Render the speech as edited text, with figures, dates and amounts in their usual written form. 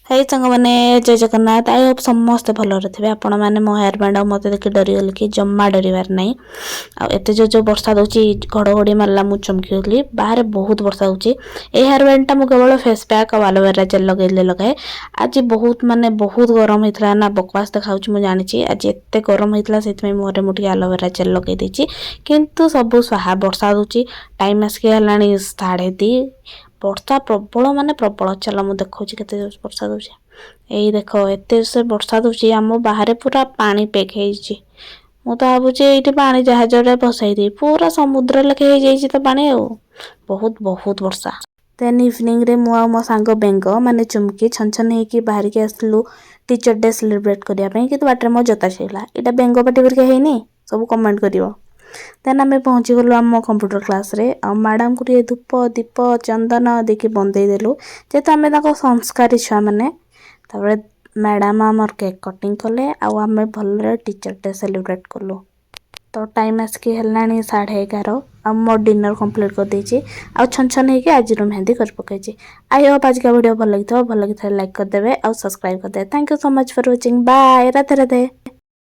हाय सांग मैंने जय जगन्नाथ आई होप समस्ते भलरे थे आपण मैंने मो हेयर बैंड मत देखिए डरीगली कि जमा डरबार नहीं आते जो वर्षा दूसरी घड़घड़ी मारला मुझे चमकी बाहर बहुत वर्षा होची ए हेयर बैंड टा केवल फेस पैक और एलोवेरा जेल लगे लगाए आज बहुत माने बहुत गरम होता ना बकवास देखा मुझे जानी आज एत गरम होता से मुहर मुझे एलोवेरा जेल लगे किंतु सब स्वाहा वर्षा दूची टाइम आसिक है 2:30 वर्षा प्रबल माने प्रबल चल मुझे देखा के वर्षा दूसरी यही देख एत से वर्षा दूसरी आम बाहर पूरा पानी पेक मु तो भावुँ ये पानी जहाज बसई पूरा समुद्र लेखे तो पानी बहुत बहुत वर्षा देन इवनिंग रे मु मो सांग बेंग माने चुमकी छन छन होगी बाहर के आसलु टीचर डे सेलिब्रेट करने कि बाटर मो जोता छेला यहाँ बेंग पाटी करके सब कमेंट करियो देन आम पहुँची गलु आम कंप्यूटर क्लास रे मैडम को धूप दीप चंदन देकी बंदे देलु जेहेतु आम संस्कारी छुआ मैंने मैडम आमर केक कटिंग कले आम भल टीचर डे सेलिब्रेट कलु तो टाइम आसिक है 11:30 आ मो डिनर कंप्लीट कर देछि आ छन छन होगी आज मेहंदी कर पकई आई होप आज का वीडियो भल लगी लाइक करदे और सब्सक्राइब करदे thank you so much for watching bye Radhe Radhe.